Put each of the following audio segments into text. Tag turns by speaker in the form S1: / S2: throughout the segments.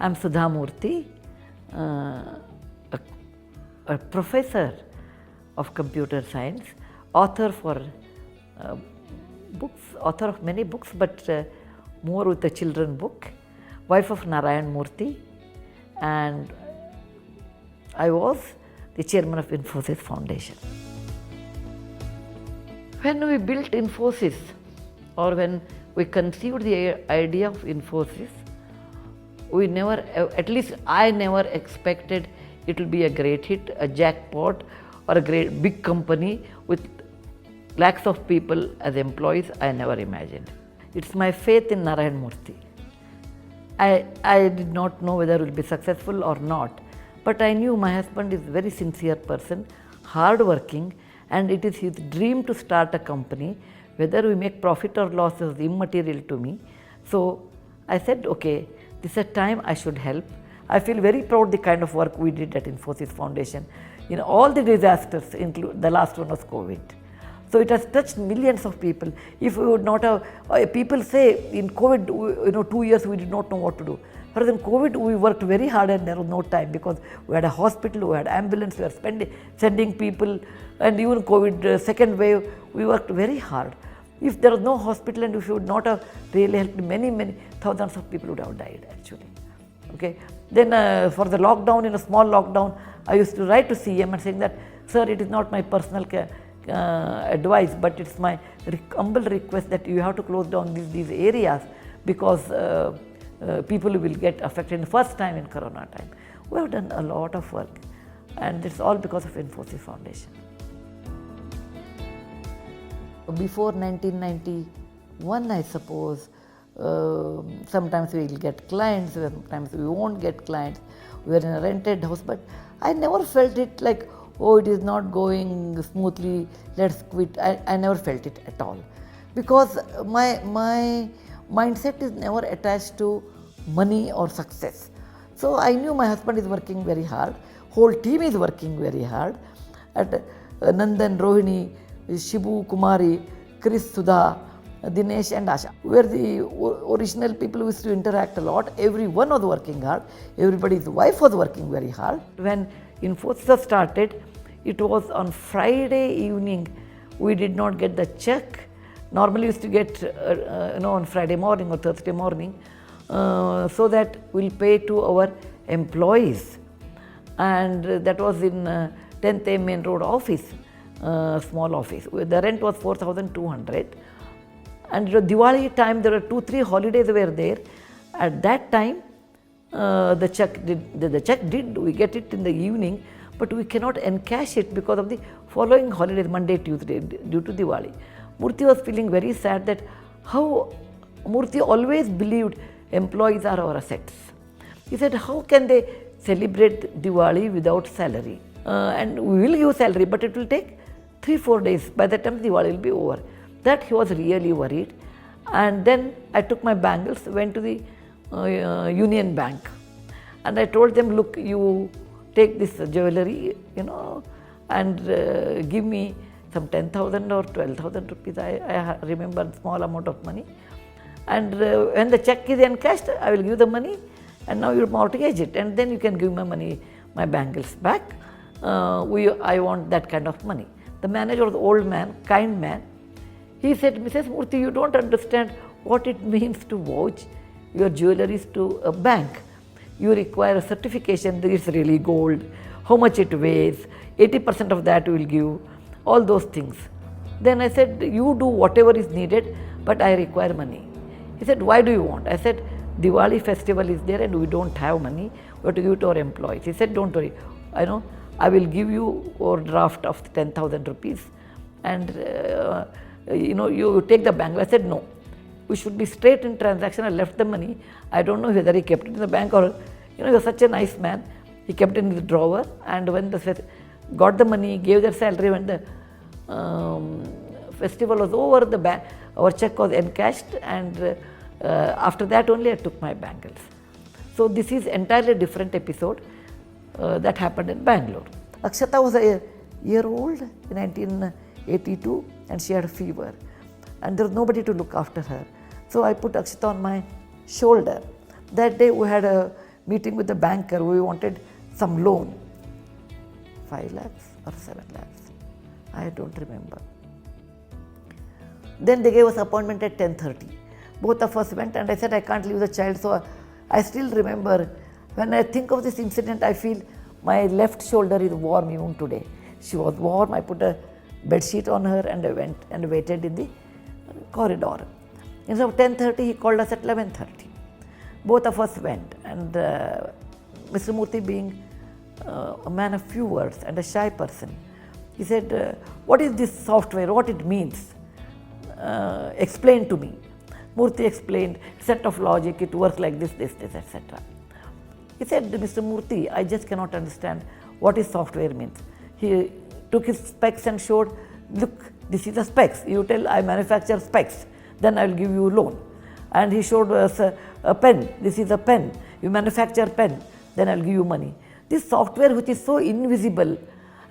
S1: I'm Sudha Murty, a professor of computer science, author for books, author of many books, but more with the children book, wife of Narayan Murty, and I was the chairman of Infosys Foundation. When we built Infosys, or when we conceived the idea of Infosys, we never, at least I never expected it will be a great hit, a jackpot, or a great big company with lakhs of people as employees. I never imagined. It's my faith in Narayan Murty. I did not know whether it will be successful or not, but I knew my husband is a very sincere person, hard-working, and it is his dream to start a company. Whether we make profit or loss is immaterial to me. So I said, okay, this is a time I should help. I feel very proud the kind of work we did at Infosys Foundation. In all the disasters, include the last one was COVID. So it has touched millions of people. If we would not have, people say in COVID, 2 years we did not know what to do. Whereas in COVID we worked very hard and there was no time because we had a hospital, we had ambulance, we were sending people, and even COVID second wave, we worked very hard. If there was no hospital and if we would not have really helped, many thousands of people would have died actually. Okay. Then for the lockdown, in a small lockdown, I used to write to CM and saying that, sir, it is not my personal advice, but it's my humble request that you have to close down these areas because people will get affected the first time in Corona time. We have done a lot of work and it's all because of Infosys Foundation. Before 1991, I suppose, sometimes we will get clients, sometimes we won't get clients. We are in a rented house, but I never felt it like, oh, it is not going smoothly, let's quit. I never felt it at all. Because my mindset is never attached to money or success. So I knew my husband is working very hard, whole team is working very hard. At Nandan, Rohini, Shibu, Kumari, Chris, Sudha, Dinesh and Asha. We are the original people who used to interact a lot. Everyone was working hard. Everybody's wife was working very hard. When Infosys started, it was on Friday evening. We did not get the check. Normally we used to get on Friday morning or Thursday morning, so that we'll pay to our employees. And that was in 10th A Main Road office, small office. The rent was 4,200. And Diwali time, there were 2-3 holidays were there. At that time, the check did, we get it in the evening, but we cannot encash it because of the following holidays, Monday, Tuesday, due to Diwali. Murty was feeling very sad that how Murty always believed employees are our assets. He said, how can they celebrate Diwali without salary? And we will give salary, but it will take 3-4 days. By the time Diwali will be over. That he was really worried. And then I took my bangles, went to the Union Bank, and I told them, look, you take this jewelry, and give me some 10,000 or 12,000 rupees. I remember a small amount of money. And when the check is encashed, I will give the money, and now you mortgage it, and then you can give my money, my bangles back. I want that kind of money. The manager was an old man, kind man. He said, Mrs. Murty, you don't understand what it means to vouch your jewelries to a bank. You require a certification that it's really gold, how much it weighs, 80% of that we will give, all those things. Then I said, you do whatever is needed, but I require money. He said, why do you want? I said, Diwali festival is there and we don't have money, we have to give it to our employees. He said, don't worry, I will give you a draft of 10,000 rupees and you take the bank. I said, no, we should be straight in transaction. I left the money. I don't know whether he kept it in the bank or, he was such a nice man. He kept it in the drawer, and when got the money, gave their salary, when the festival was over, our check was encashed, and after that only I took my bangles. So this is entirely different episode that happened in Bangalore. Akshata was a year old in 1982 and she had a fever and there was nobody to look after her. So I put Akshata on my shoulder. That day we had a meeting with the banker. We wanted some loan. 5 lakhs or 7 lakhs. I don't remember. Then they gave us appointment at 10:30. Both of us went and I said, I can't leave the child. So I still remember, when I think of this incident, I feel my left shoulder is warm even today. She was warm. I put a bed sheet on her and I went and waited in the corridor. Instead of 10:30, he called us at 11:30. Both of us went, and Mr. Murty, being a man of few words and a shy person, he said, what is this software, what it means? Explain to me. Murty explained, set of logic, it works like this, etc. He said, Mr. Murty, I just cannot understand what is software means. He took his specs and showed, look, this is the specs. You tell I manufacture specs, then I will give you a loan. And he showed us a pen. This is a pen. You manufacture pen, then I will give you money. This software which is so invisible,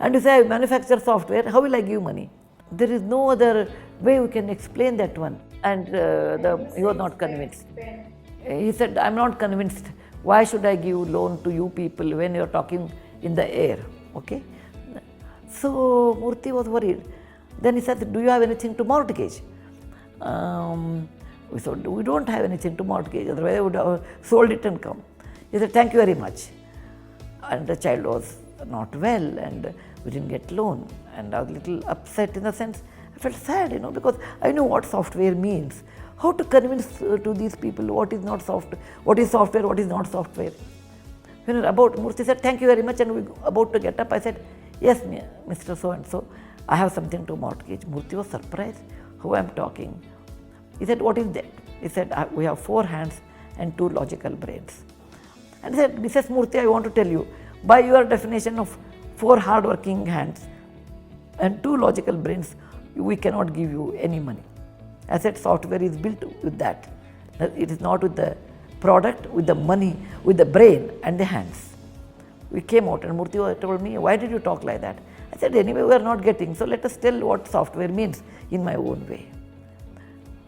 S1: and you say I manufacture software, how will I give money? There is no other way we can explain that one. And he was not convinced. He said, I'm not convinced. Why should I give loan to you people when you are talking in the air? Okay. So Murty was worried. Then he said, do you have anything to mortgage? We said, we don't have anything to mortgage, otherwise I would have sold it and come. He said, thank you very much. And the child was not well and we didn't get loan. And I was a little upset in the sense, I felt sad, because I know what software means. How to convince to these people what is not software, what is software, what is not software. When Murty said, thank you very much, and we were about to get up, I said, yes, Mr. So-and-so, I have something to mortgage. Murty was surprised how I am talking. He said, what is that? He said, we have 4 hands and 2 logical brains. And he said, Mrs. Murty, I want to tell you, by your definition of 4 hard-working hands and 2 logical brains, we cannot give you any money. I said, software is built with that. It is not with the product, with the money, with the brain and the hands. We came out and Murty told me, why did you talk like that? I said, anyway, we are not getting, so let us tell what software means in my own way.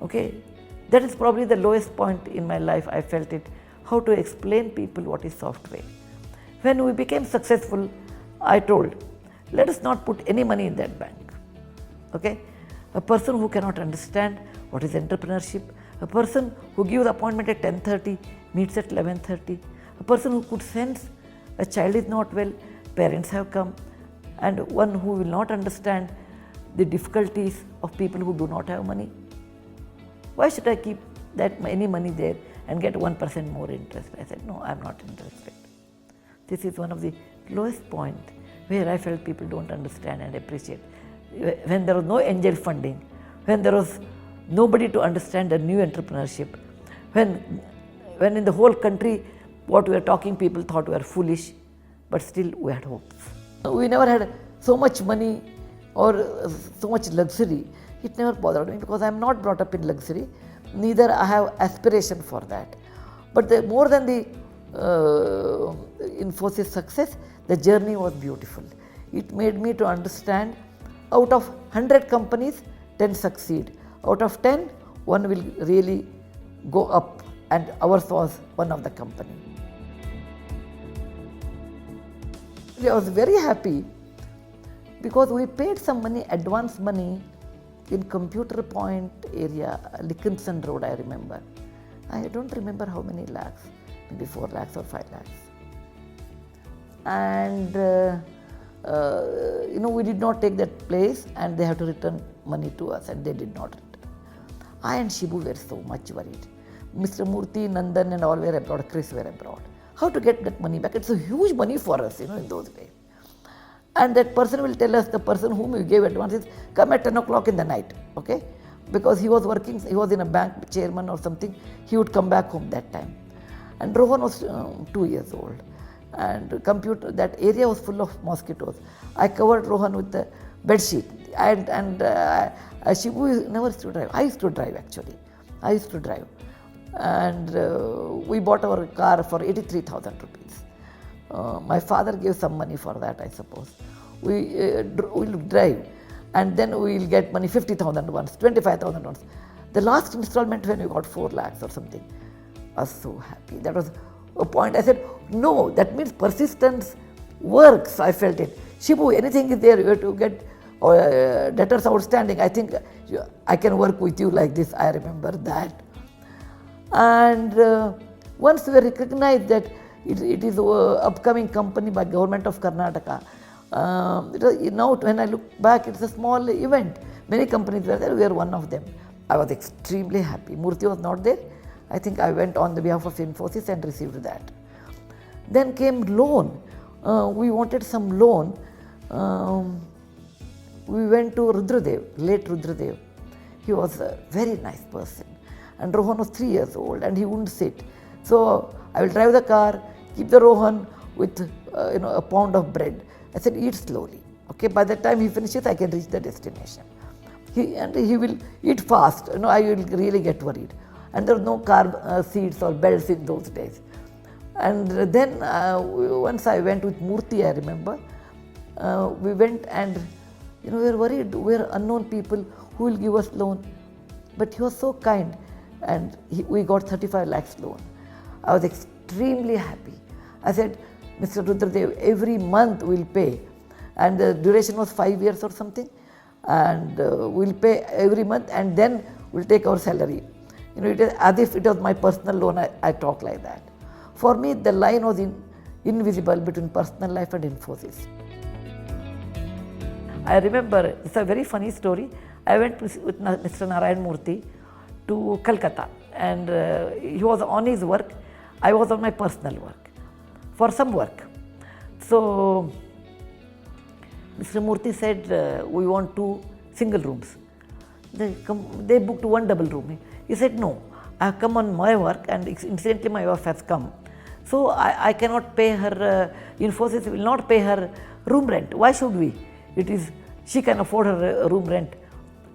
S1: Okay, that is probably the lowest point in my life. I felt it, how to explain people what is software. When we became successful, I told, let us not put any money in that bank. Okay, a person who cannot understand what is entrepreneurship, a person who gives appointment at 10:30, meets at 11:30, a person who could sense a child is not well, parents have come, and one who will not understand the difficulties of people who do not have money. Why should I keep that any money there and get 1% more interest? I said, no, I am not interested. This is one of the lowest point where I felt people don't understand and appreciate. When there was no angel funding, when there was nobody to understand the new entrepreneurship, when in the whole country what we were talking, people thought we were foolish, but still we had hopes. We never had so much money or so much luxury. It never bothered me because I am not brought up in luxury, neither I have aspiration for that. But more than the Infosys success, the journey was beautiful. It made me to understand, out of 100 companies, 10 succeed. Out of 10, 1 will really go up, and ours was one of the company. I was very happy because we paid some money, advance money, in Computer Point area, Dickinson Road, I remember. I don't remember how many lakhs, maybe 4 lakhs or 5 lakhs. And we did not take that place, and they had to return money to us, and they did not return. I and Shibu were so much worried. Mr. Murty, Nandan and all were abroad, Chris were abroad. How to get that money back? It's a huge money for us, in those days. And that person will tell us, the person whom we gave advances, come at 10 o'clock in the night, okay? Because he was working, he was in a bank chairman or something, he would come back home that time. And Rohan was 2 years old. And that area was full of mosquitoes. I covered Rohan with the bed sheet. Shibu never used to drive. I used to drive actually. And we bought our car for 83,000 rupees. My father gave some money for that, I suppose. We'll drive, and then we'll get money 50,000 once, 25,000 once. The last installment when we got 4 lakhs or something, I was so happy. That was a point. I said, no, that means persistence works. I felt it. Shibu, anything is there, you have to get debtors outstanding. I think I can work with you like this. I remember that. And once we recognized that it is an upcoming company by government of Karnataka, now when I look back, it's a small event. Many companies were there, we are one of them. I was extremely happy. Murthy was not there. I think I went on the behalf of Infosys and received that. Then came loan. We wanted some loan. We went to Rudradev, late Rudradev. He was a very nice person. And Rohan was 3 years old and he wouldn't sit. So I will drive the car, keep the Rohan with a pound of bread. I said, eat slowly. Okay, by the time he finishes, I can reach the destination. He will eat fast. I will really get worried. And there were no car seats or belts in those days. And then once I went with Murthy, I remember, we went and we were worried. We were unknown people who will give us loan. But he was so kind and we got 35 lakhs loan. I was extremely happy. I said, Mr. Rudradev, every month we'll pay. And the duration was 5 years or something. And we'll pay every month and then we'll take our salary. It is as if it was my personal loan, I talk like that. For me, the line was invisible between personal life and Infosys. I remember, it's a very funny story. I went with Mr. Narayan Murthy to Calcutta and he was on his work. I was on my personal work for some work. So Mr. Murthy said, we want 2 single rooms. They booked 1 double room. He said, no, I have come on my work and incidentally my wife has come. So I cannot pay her, Infosys will not pay her room rent. Why should we? She can afford her room rent.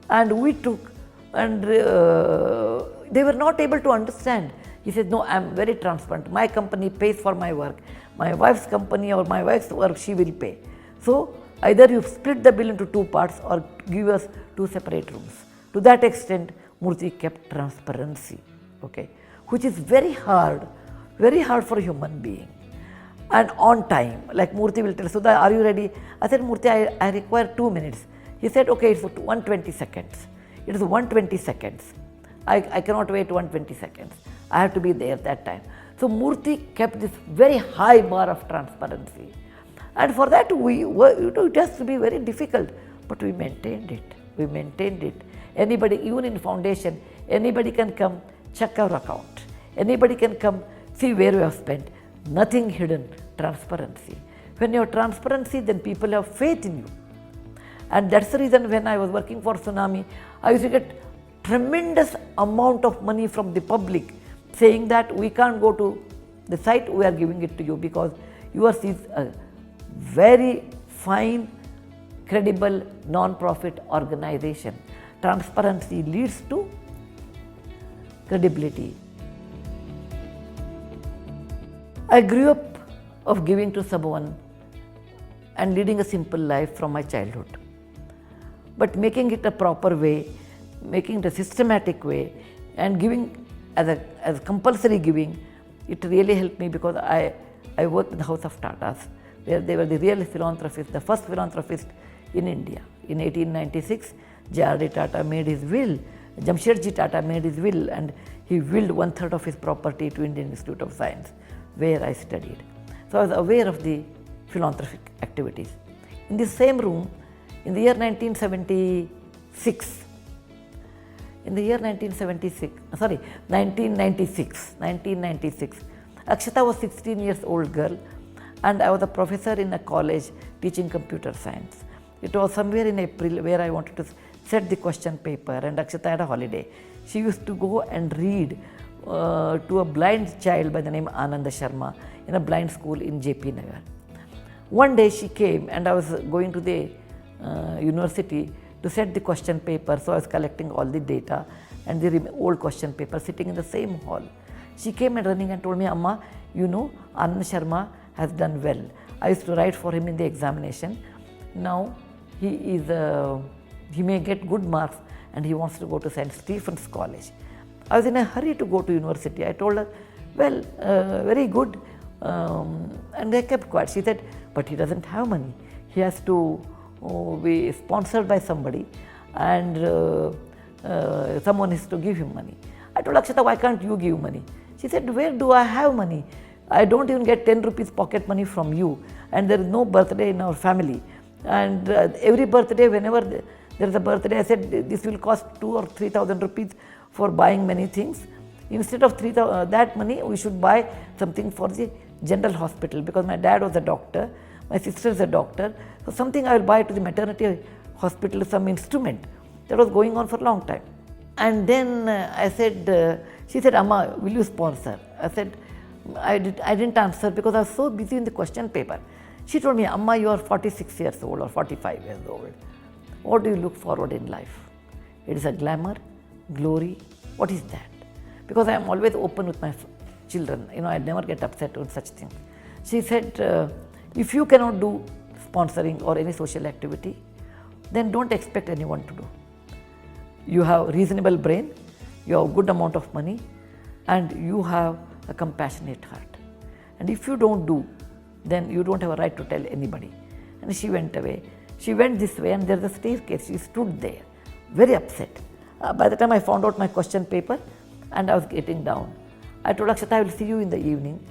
S1: And we took, and they were not able to understand. He said, no, I am very transparent. My company pays for my work. My wife's company or my wife's work, she will pay. So either you split the bill into 2 parts or give us 2 separate rooms. To that extent, Murthy kept transparency, okay, which is very hard for a human being. And on time, like Murthy will tell, Sudha, are you ready? I said, Murthy, I require 2 minutes. He said, okay, it's 120 seconds. It is 120 seconds. I cannot wait 120 seconds. I have to be there at that time. So Murthy kept this very high bar of transparency. And for that, it has to be very difficult, but we maintained it. Anybody, even in foundation, anybody can come check our account. Anybody can come see where we have spent. Nothing hidden, transparency. When you have transparency, then people have faith in you. And that's the reason when I was working for Tsunami, I used to get tremendous amount of money from the public saying that we can't go to the site, we are giving it to you because yours is a very fine, credible, non-profit organization. Transparency leads to credibility. I grew up of giving to someone and leading a simple life from my childhood. But making it a proper way, making it a systematic way and giving as compulsory giving, it really helped me because I worked in the House of Tatas, where they were the real philanthropists, the first philanthropist in India. In 1896, J.R.D. Tata made his will, Jamshedji Tata made his will and he willed 1/3 of his property to Indian Institute of Science, where I studied. So I was aware of the philanthropic activities. In the same room, in the year 1996, Akshata was 16 years old girl and I was a professor in a college teaching computer science. It was somewhere in April where I wanted to set the question paper and Akshata had a holiday. She used to go and read to a blind child by the name Ananda Sharma in a blind school in JP Nagar. One day she came and I was going to the university to set the question paper, so I was collecting all the data and the old question paper sitting in the same hall. She came and running and told me, Amma, you know, Anand Sharma has done well. I used to write for him in the examination. Now he may get good marks and he wants to go to St. Stephen's College. I was in a hurry to go to university. I told her, Well, very good. And I kept quiet. She said, but he doesn't have money. He has to be sponsored by somebody, and someone has to give him money. I told Akshata, why can't you give money? She said, where do I have money? I don't even get 10 rupees pocket money from you, and there is no birthday in our family. And every birthday, whenever there is a birthday, I said, this will cost 2,000 or 3,000 rupees for buying many things. Instead of that money, we should buy something for the general hospital, because my dad was a doctor, my sister is a doctor. So something I will buy to the maternity hospital, some instrument. That was going on for a long time. And then I said, she said, Amma, will you sponsor? I said, I didn't answer because I was so busy in the question paper. She told me, Amma, you are 46 years old or 45 years old. What do you look forward in life? It is a glamour, glory. What is that? Because I am always open with my children. I never get upset on such things. She said, if you cannot do sponsoring or any social activity, then don't expect anyone to do. You have reasonable brain, you have good amount of money, and you have a compassionate heart. And if you don't do, then you don't have a right to tell anybody. And she went away. She went this way, and there's a staircase. She stood there, very upset. By the time I found out my question paper, and I was getting down, I told Akshata, I will see you in the evening.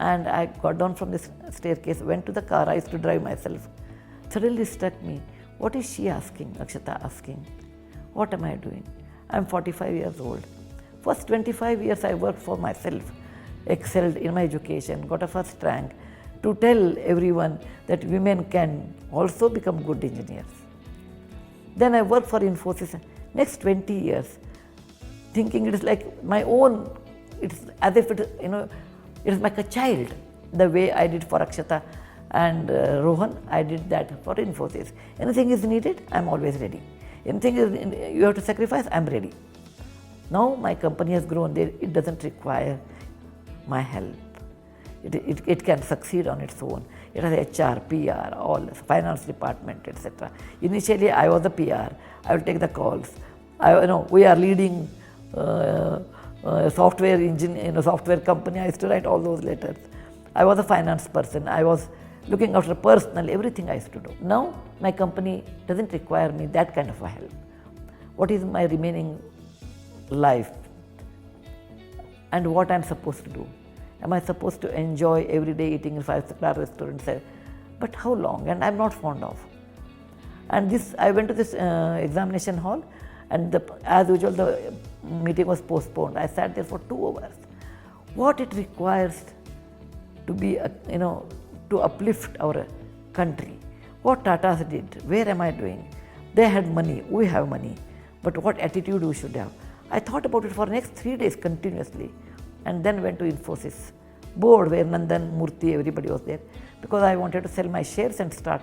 S1: And I got down from this staircase, went to the car. I used to drive myself. Suddenly struck me, what is she asking? Akshata asking, what am I doing? I'm 45 years old. First 25 years I worked for myself, excelled in my education, got a first rank, to tell everyone that women can also become good engineers. Then I worked for Infosys. Next 20 years, thinking it is like my own, it's as if it is like a child. The way I did for Akshata and Rohan, I did that for Infosys. Anything is needed, I'm always ready. Anything you have to sacrifice, I'm ready. Now my company has grown, it doesn't require my help. It can succeed on its own. It has HR, PR, all finance department, etc. Initially, I was the PR. I will take the calls. We are leading software engine, software company. I used to write all those letters. I was a finance person. I was looking after personal, everything I used to do. Now my company doesn't require me that kind of a help. What is my remaining life and what I'm supposed to do? Am I supposed to enjoy every day eating in 5-star restaurants? But how long? And I'm not fond of. And I went to this examination hall, and as usual the meeting was postponed. I sat there for 2 hours. What it requires to be, to uplift our country. What Tatas did, where am I doing? They had money, we have money, but what attitude we should have. I thought about it for the next 3 days continuously, and then went to Infosys board where Nandan, Murty, everybody was there, because I wanted to sell my shares and start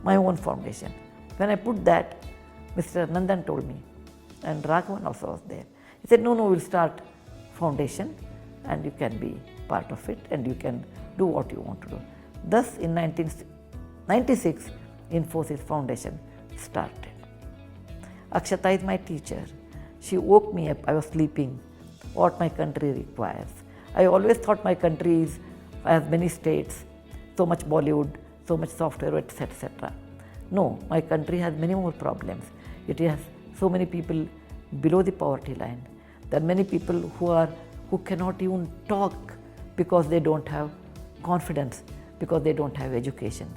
S1: my own foundation. When I put that, Mr. Nandan told me, and Raghavan also was there. He said, no, we'll start foundation and you can be part of it and you can do what you want to do. Thus in 1996, Infosys Foundation started. Akshata is my teacher. She woke me up, I was sleeping, what my country requires. I always thought my country has many states, so much Bollywood, so much software, etc. No, my country has many more problems. It has so many people below the poverty line. There are many people who cannot even talk because they don't have confidence, because they don't have education.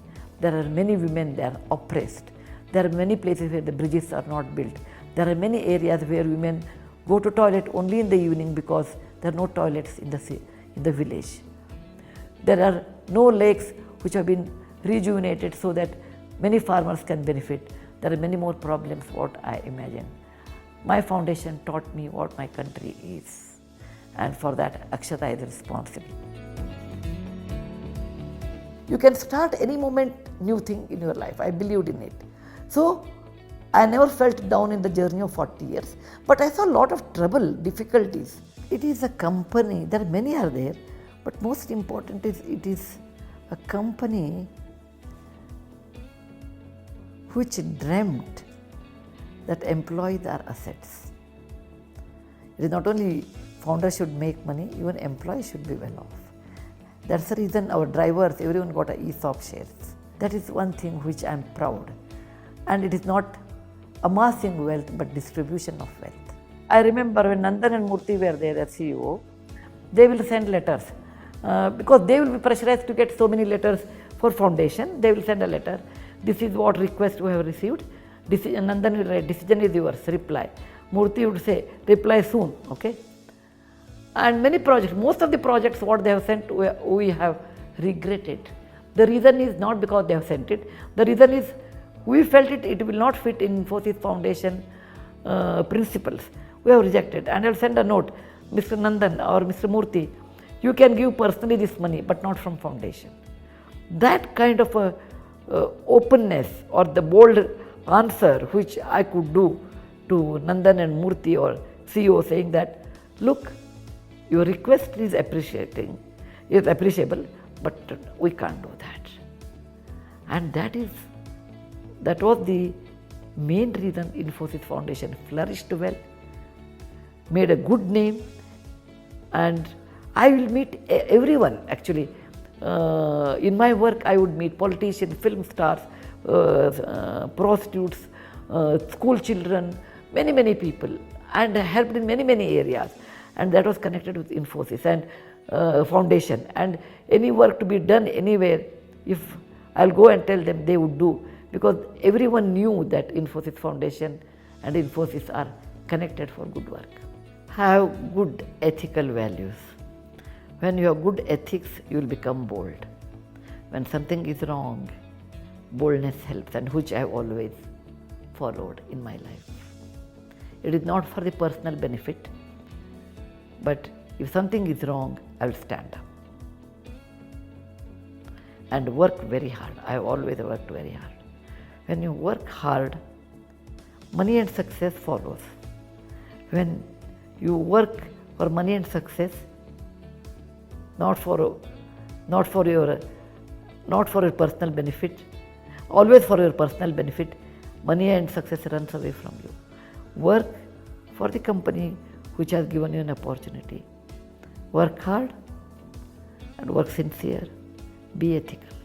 S1: There are many women that are oppressed. There are many places where the bridges are not built. There are many areas where women go to toilet only in the evening because there are no toilets in the village. There are no lakes which have been rejuvenated so that many farmers can benefit. There are many more problems what I imagine. My foundation taught me what my country is, and for that Akshata is responsible. You can start any moment new thing in your life. I believed in it. So I never felt down in the journey of 40 years, but I saw a lot of trouble, difficulties. It is a company, there are many are there, but most important is it is a company which dreamt that employees are assets. It is not only founder should make money, even employees should be well off. That's the reason our drivers, everyone got a ESOP shares. That is one thing which I am proud. And it is not amassing wealth but distribution of wealth. I remember when Nandan and Murthy were there as CEO, they will send letters because they will be pressurized to get so many letters for foundation. They will send a letter. This is what request we have received. Nandan will write, decision is yours, reply. Murthy would say, reply soon, okay? And many projects, most of the projects what they have sent, we have regretted. The reason is not because they have sent it. The reason is we felt it will not fit in Infosys Foundation principles. We have rejected. And I will send a note, Mr. Nandan or Mr. Murthy, you can give personally this money, but not from foundation. That kind of a openness or the bold answer which I could do to Nandan and Murthy or CEO saying that, look, your request is appreciable, but we can't do that. And that was the main reason Infosys Foundation flourished well, made a good name, and I will meet everyone actually. In my work I would meet politicians, film stars, prostitutes, school children, many people, and helped in many areas. And that was connected with Infosys and Foundation. And any work to be done anywhere, if I'll go and tell them, they would do, because everyone knew that Infosys Foundation and Infosys are connected for good work. Have good ethical values. When you have good ethics, you will become bold. When something is wrong, boldness helps, and which I have always followed in my life. It is not for the personal benefit, but if something is wrong, I will stand up and work very hard. I have always worked very hard. When you work hard, money and success follows. When you work for money and success, not for your personal benefit, always for your personal benefit, money and success runs away from you. Work for the company which has given you an opportunity. Work hard and work sincere. Be ethical.